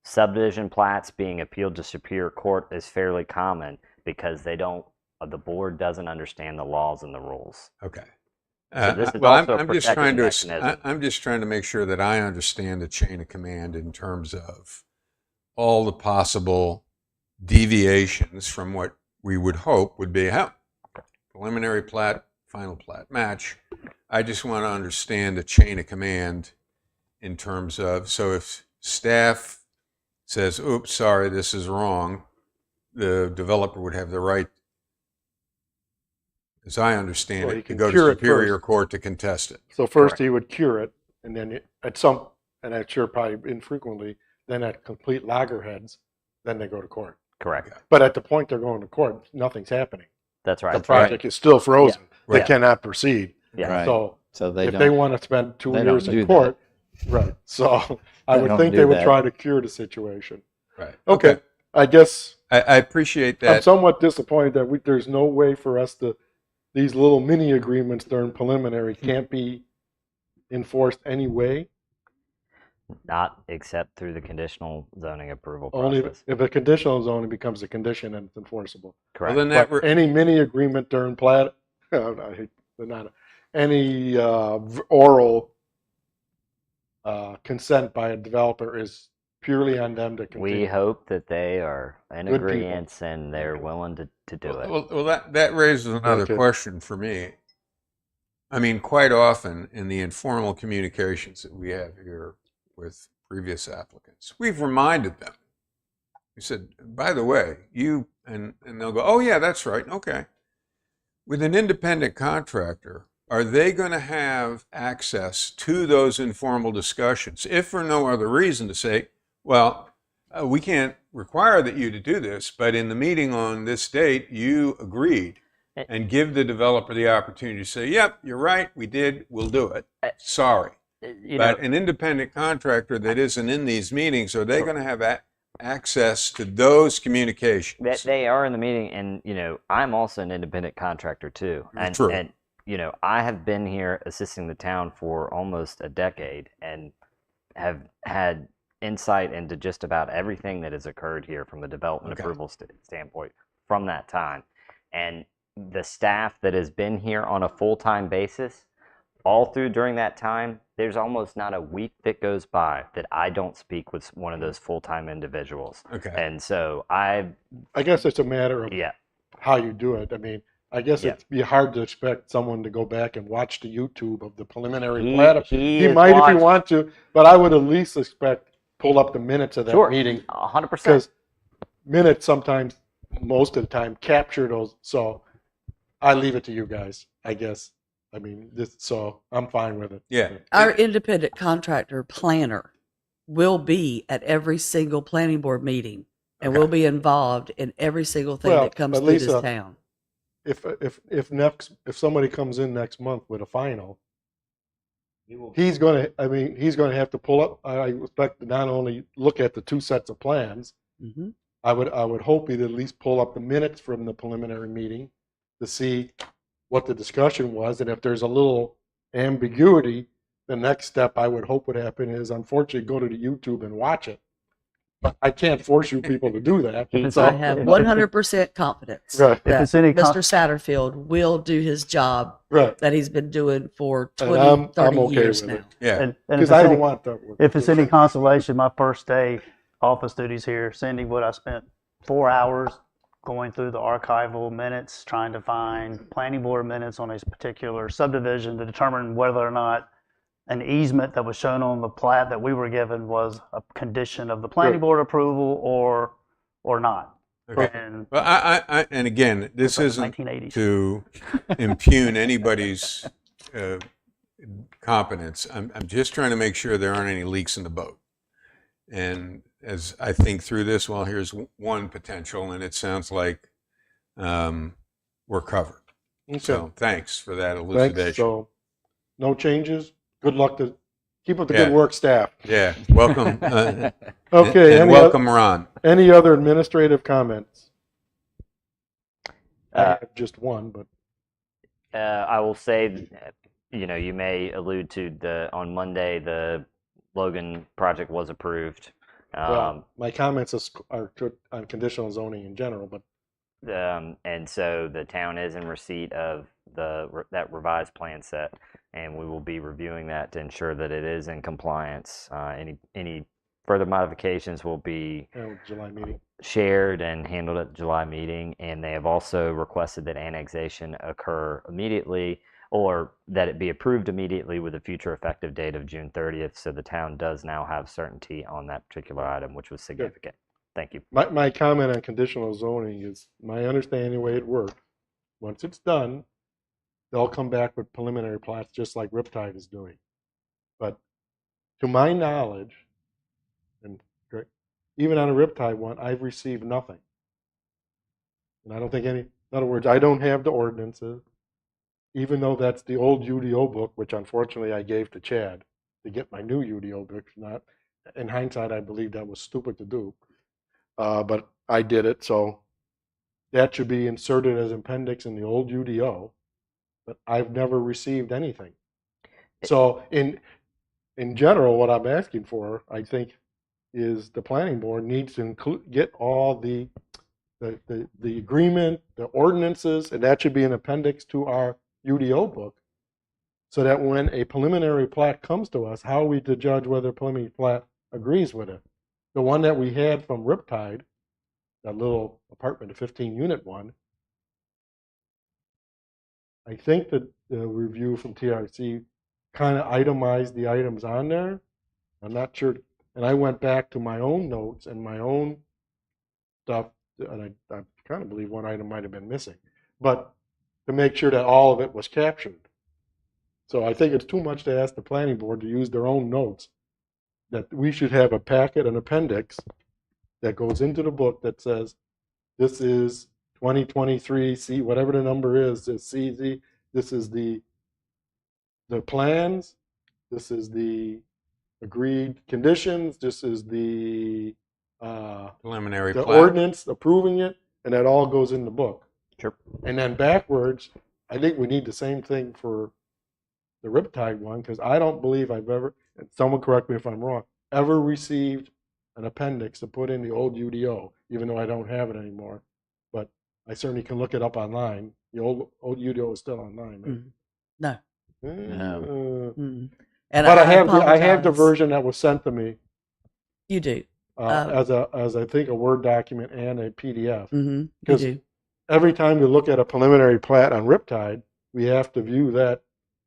subdivision plats being appealed to Superior Court is fairly common because the board doesn't understand the laws and the rules. Okay. So this is Well, also a I'm just trying protective to mechanism. I'm just trying to make sure that I understand the chain of command in terms of all the possible deviations from what we would hope would be a preliminary plat, final plat match. I just want to understand the chain of command in terms of, so if staff says, oops, sorry, this is wrong, the developer would have the right, as I understand Well, he it, to can go to cure it Superior first. Court to contest it. So first he would cure it, and then and I'm sure probably infrequently, then at complete loggerheads, then they go to court. Correct. But at the point they're going to court, nothing's happening. That's right. The project is still frozen. They Right. cannot proceed. Yeah. Right. So So they if don't. they want to spend 2 they don't years do in court, right. So I They would don't think do they would that. try to cure the situation. Right. Okay. I guess I appreciate I'm that. somewhat disappointed that there's no way for us to, these little mini agreements during preliminary can't be enforced anyway. Not except through the conditional zoning approval Only process. if a conditional zoning becomes a condition and it's enforceable. Correct. Well, then that But any mini agreement during plat, I hate the not any oral consent by a developer is purely on them to continue. We hope that they are in Good people. agreement and they're willing to do it. Well, that raises another Okay. question for me. I mean, quite often in the informal communications that we have here with previous applicants, we've reminded them. We said, by the way, and they'll go, oh yeah, that's right, okay. With an independent contractor, are they going to have access to those informal discussions, if for no other reason to say, well, we can't require that you to do this, but in the meeting on this date, you agreed, and give the developer the opportunity to say, yep, you're right, we did, we'll do it. Sorry. You know, But an independent contractor that isn't in these meetings, are they going to have access to those communications? they are in the meeting, and I'm also an independent contractor too. And, True. and I have been here assisting the town for almost a decade and have had insight into just about everything that has occurred here from the development Okay. approval standpoint from that time. And the staff that has been here on a full-time basis, all through during that time, there's almost not a week that goes by that I don't speak with one of those full-time individuals. Okay. And so I guess it's a matter of yeah, how you do it. I mean, I guess Yeah. it'd be hard to expect someone to go back and watch the YouTube of the preliminary He- plat. he He is might if watched- he want to, but I would at least pull up the minutes of that sure, meeting 100%. because minutes sometimes, most of the time, capture those. So I leave it to you guys, I guess. I mean, so I'm fine with it. Yeah. Our independent contractor planner will be at every single planning board meeting and will be involved in every single thing Well, that comes but through this Lisa, town. If somebody comes in next month with a final, he's going to have to pull up. I expect to not only look at the 2 sets of plans. Hmm. I would hope he'd at least pull up the minutes from the preliminary meeting to see what the discussion was, and if there's a little ambiguity, the next step I would hope would happen is, unfortunately, go to the YouTube and watch it. But I can't force you people to do that. If I it's- have if- 100% confidence Right. that it's any Mr. Satterfield will do his job Right. that he's been doing for And 20, I'm 30 okay years with now. it. Yeah. And if Because it's I don't any- want that. If it's any consolation, my first day office duties here, Cindy, I spent 4 hours going through the archival minutes, trying to find planning board minutes on a particular subdivision to determine whether or not an easement that was shown on the plat that we were given was a condition of the planning Good. board approval or not. Okay. And Well, and again, this from isn't 1980s. to impugn anybody's competence. I'm just trying to make sure there aren't any leaks in the boat. And as I think through this, well, here's one potential, and it sounds like we're covered. Okay. So thanks for that Thanks. elucidation. So, no changes. Good luck to keep up the Yeah. good work, staff. Yeah, welcome. Okay. and any welcome, Ron. Any other administrative comments? I Uh, have just one, but I will say, you may allude to on Monday, the Logan project was approved. well, my comments are on conditional zoning in general, but And so the town is in receipt of that revised plan set, and we will be reviewing that to ensure that it is in compliance. Any further modifications will be July meeting. shared and handled at the July meeting, and they have also requested that annexation occur immediately, or that it be approved immediately with a future effective date of June 30th. So the town does now have certainty on that particular item, which was significant. Thank you. My comment on conditional zoning is my understanding the way it works. Once it's done, they'll come back with preliminary plats just like Riptide is doing. But to my knowledge, and even on a Riptide one, I've received nothing. And I don't think in other words, I don't have the ordinances, even though that's the old UDO book, which unfortunately I gave to Chad to get my new UDO book. Not, in hindsight, I believe that was stupid to do. But I did it, so that should be inserted as appendix in the old UDO. But I've never received anything. So in general, what I'm asking for, I think, is the planning board needs to get all the agreement, the ordinances, and that should be an appendix to our UDO book, so that when a preliminary plat comes to us, how are we to judge whether a preliminary plat agrees with it? The one that we had from Riptide, that little apartment, the 15-unit one, I think that the review from TRC kind of itemized the items on there. I'm not sure. And I went back to my own notes and my own stuff, and I kind of believe one item might have been missing, but to make sure that all of it was captured. So I think it's too much to ask the planning board to use their own notes, that we should have a packet, an appendix that goes into the book that says, this is 2023, C, whatever the number is CZ, this is the plans, this is the agreed conditions, this is the Preliminary the plat. ordinance approving it, and that all goes in the book. Sure. And then backwards, I think we need the same thing for the Riptide one, because I don't believe I've ever, and someone correct me if I'm wrong, ever received an appendix to put in the old UDO, even though I don't have it anymore. But I certainly can look it up online. The old UDO is still online. Right? No. No. And But I have the apologize. version that was sent to me You do. as I think a Word document and a PDF. You Because do. every time we look at a preliminary plat on Riptide, we have to view that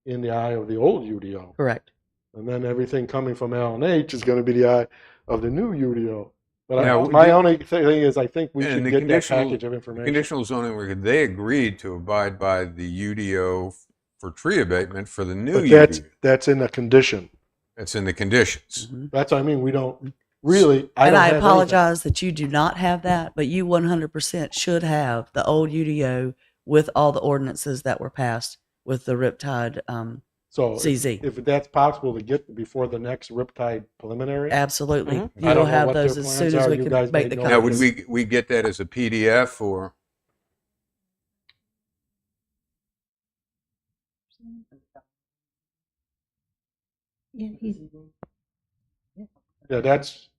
in the eye of the old UDO. Correct. And then everything coming from L&H is going to be the eye of the new UDO. But Yeah, my only thing is I think we And should the get that conditional- package of information. Conditional zoning record, they agreed to abide by the UDO for tree abatement for the new But UDO. that's in a condition. That's in the conditions. That's what I mean. We don't really. I And don't I have apologize that you do not have that, but you 100% should have the old UDO with all the ordinances that were passed with the Riptide anything. So CZ. if that's possible to get before the next Riptide preliminary, Absolutely. Mhm. You I don't will know have what their those as plans soon as are. we You can guys make may the know. Now, copies. would we get that as a PDF or? yeah, that's.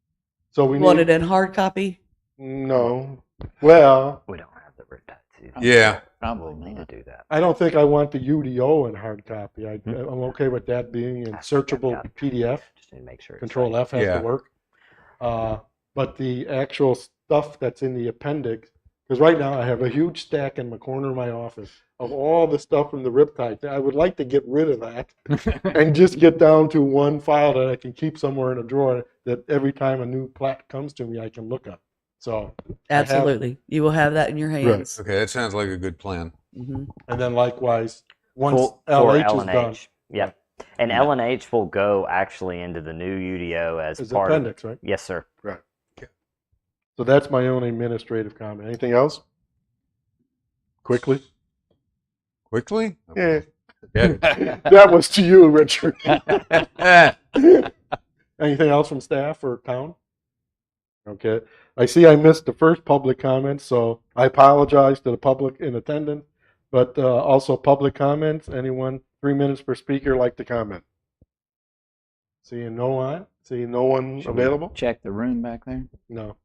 So we Want need. it in hard copy? No. Well, We don't have the Riptide season. Yeah. Probably Need to not. do that. I don't think I want the UDO in hard copy. I'm okay with that being in searchable PDF. Just need to make sure. it's Control right. F has Yeah. to work. But the actual stuff that's in the appendix Because right now I have a huge stack in the corner of my office of all the stuff from the Riptide. I would like to get rid of that and just get down to one file that I can keep somewhere in a drawer that every time a new plat comes to me, I can look up. So Absolutely. You will have that in your hands. Okay, that sounds like a good plan. Hmm. and then likewise, once for LH is L&H. done, Yep. And Yeah. L&H will go actually into the new UDO as is part of. appendix, right? Yes, sir. So that's my own administrative comment. Anything else? Quickly? Quickly? Yeah. Forget it. That was to you, Richard. Anything else from staff or town? Okay. I see I missed the first public comment, so I apologize to the public in attendance, but also public comments. Anyone, 3 minutes per speaker, like to comment? Seeing no one? Seeing no one Should we available? check the room back there? No.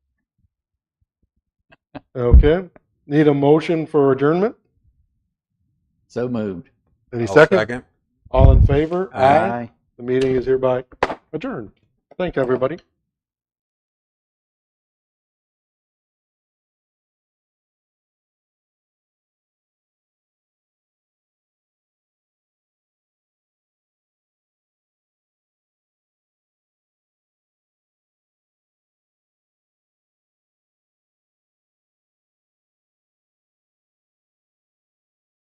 Okay. Need a motion for adjournment? So moved. Any I'll second? All in favor? Aye. The meeting is hereby adjourned. Thank everybody.